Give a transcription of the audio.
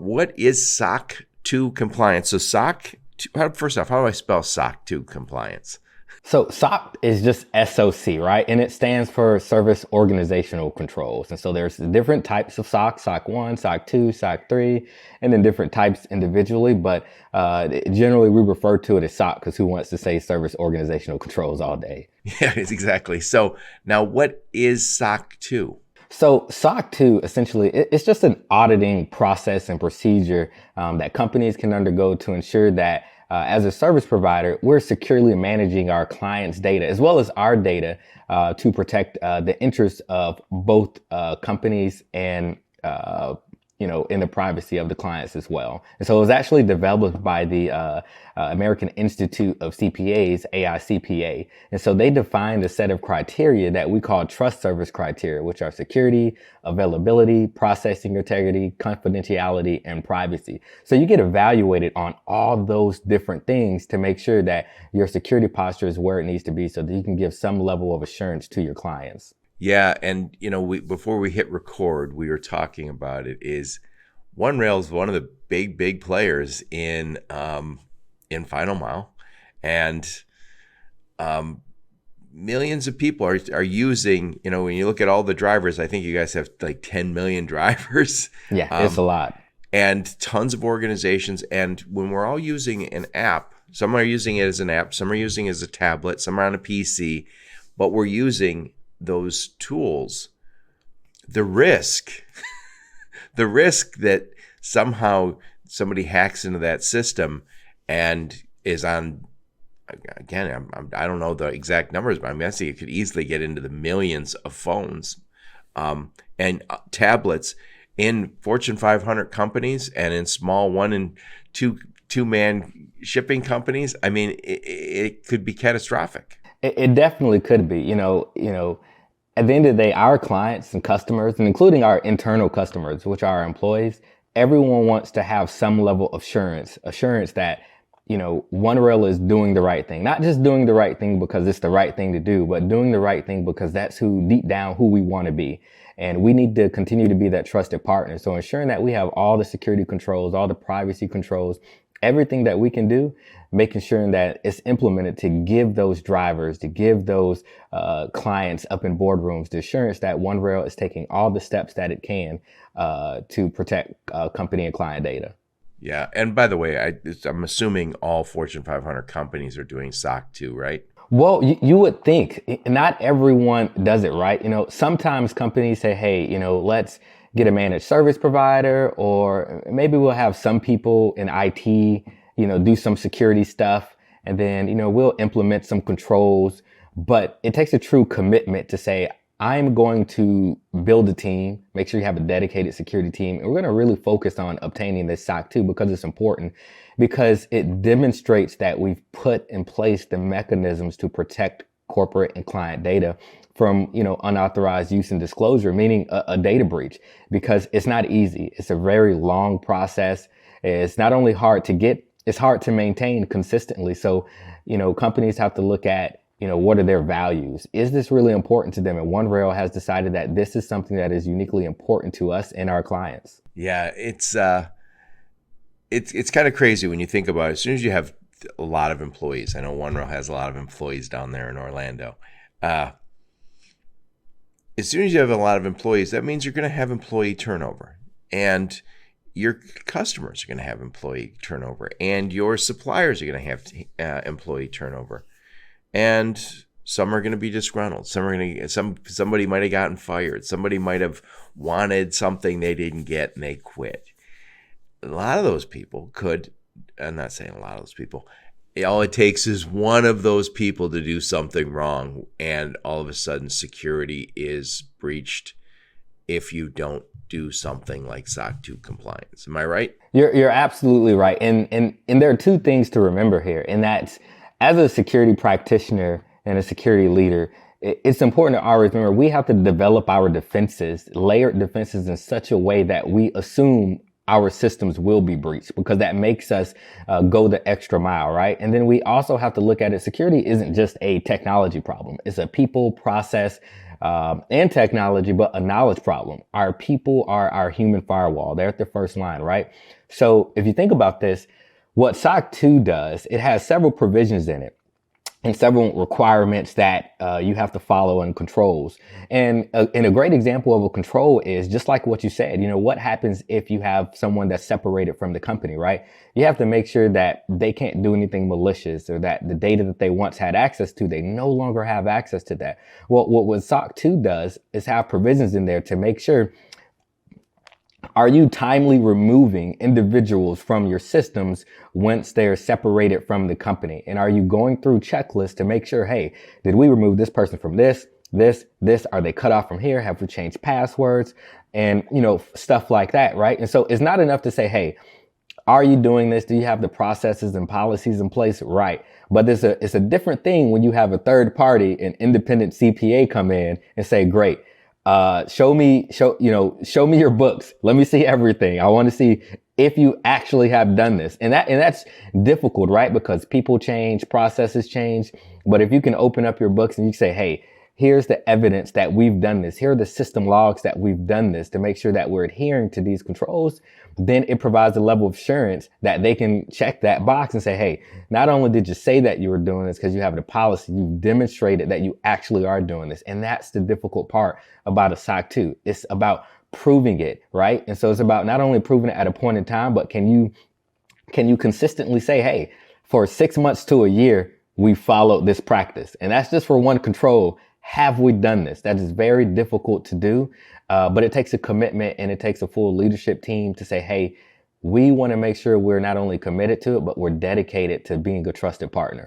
what is SOC 2 compliance? So first off, how do I spell SOC 2 compliance? So SOC is just SOC, right? And it stands for Service Organizational Controls. And so there's different types of SOC, SOC 1, SOC 2, SOC 3, and then different types individually. But generally, we refer to it as SOC because who wants to say Service Organizational Controls all day? Yeah, exactly. So now what is SOC 2? So SOC 2, essentially, it's just an auditing process and procedure that companies can undergo to ensure that as a service provider, we're securely managing our clients' data as well as our data to protect the interests of both companies and in the privacy of the clients as well. And so it was actually developed by the American Institute of CPAs, AICPA. And so they defined a set of criteria that we call trust service criteria, which are security, availability, processing integrity, confidentiality, and privacy. So you get evaluated on all those different things to make sure that your security posture is where it needs to be so that you can give some level of assurance to your clients. Yeah, and before we hit record, we were talking about it. Is OneRail is one of the big players in final mile, and millions of people are using. When you look at all the drivers, I think you guys have like 10 million drivers. Yeah, it's a lot, and tons of organizations. And when we're all using an app, some are using it as an app, some are using it as a tablet, some are on a PC, but we're using those tools, the risk that somehow somebody hacks into that system and is on, again, I don't know the exact numbers, but I'm guessing it could easily get into the millions of phones and tablets in Fortune 500 companies and in small 1 and 2-man shipping companies. I mean, it could be catastrophic. It definitely could be. At the end of the day, our clients and customers, and including our internal customers, which are our employees, everyone wants to have some level of assurance that, OneRail is doing the right thing. Not just doing the right thing because it's the right thing to do, but doing the right thing because that's deep down who we want to be. And we need to continue to be that trusted partner. So ensuring that we have all the security controls, all the privacy controls, everything that we can do, making sure that it's implemented to give those drivers, to give those clients up in boardrooms the assurance that OneRail is taking all the steps that it can to protect company and client data. Yeah. And by the way, I'm assuming all Fortune 500 companies are doing SOC 2, right? Well, you would think. Not everyone does it, right? Sometimes companies say, hey, let's get a managed service provider, or maybe we'll have some people in IT, do some security stuff, and then, we'll implement some controls. But it takes a true commitment to say, I'm going to build a team, make sure you have a dedicated security team, and we're going to really focus on obtaining this SOC 2 because it's important, because it demonstrates that we've put in place the mechanisms to protect corporate and client data from, unauthorized use and disclosure, meaning a data breach, because it's not easy. It's a very long process. It's not only hard to get, it's hard to maintain consistently. So, companies have to look at, what are their values? Is this really important to them? And OneRail has decided that this is something that is uniquely important to us and our clients. Yeah, it's kind of crazy when you think about it. As soon as you have a lot of employees, I know OneRail has a lot of employees down there in Orlando. As soon as you have a lot of employees, that means you're going to have employee turnover, and your customers are going to have employee turnover, and your suppliers are going to have employee turnover, and some are going to be disgruntled. Somebody might have gotten fired. Somebody might have wanted something they didn't get and they quit. A lot of those people could. I'm not saying a lot of those people. All it takes is one of those people to do something wrong, and all of a sudden security is breached if you don't do something like SOC 2 compliance. Am I right? You're absolutely right. And there are two things to remember here, and that's, as a security practitioner and a security leader, it's important to always remember we have to develop our defenses, layered defenses, in such a way that we assume our systems will be breached, because that makes us go the extra mile, right? And then we also have to look at it. Security isn't just a technology problem. It's a people, process, and technology, but a knowledge problem. Our people are our human firewall. They're at the first line, right? So if you think about this, what SOC 2 does, it has several provisions in it and several requirements that you have to follow, and controls. And a great example of a control is just like what you said. What happens if you have someone that's separated from the company, right? You have to make sure that they can't do anything malicious, or that the data that they once had access to, they no longer have access to that. Well, what SOC 2 does is have provisions in there to make sure, are you timely removing individuals from your systems once they're separated from the company? And are you going through checklists to make sure, hey, did we remove this person from this? Are they cut off from here? Have we changed passwords? And, stuff like that, right? And so it's not enough to say, hey, are you doing this? Do you have the processes and policies in place? Right. But it's a different thing when you have a third party, an independent CPA, come in and say, great. Show me your books. Let me see everything. I want to see if you actually have done this. And that's difficult, right? Because people change, processes change. But if you can open up your books and you say, hey, here's the evidence that we've done this. Here are the system logs that we've done this, to make sure that we're adhering to these controls. Then it provides a level of assurance that they can check that box and say, hey, not only did you say that you were doing this because you have the policy, you've demonstrated that you actually are doing this. And that's the difficult part about a SOC 2. It's about proving it, right? And so it's about not only proving it at a point in time, but can you consistently say, hey, for 6 months to a year, we followed this practice. And that's just for one control. Have we done this? That is very difficult to do, but it takes a commitment, and it takes a full leadership team to say, hey, we want to make sure we're not only committed to it, but we're dedicated to being a trusted partner.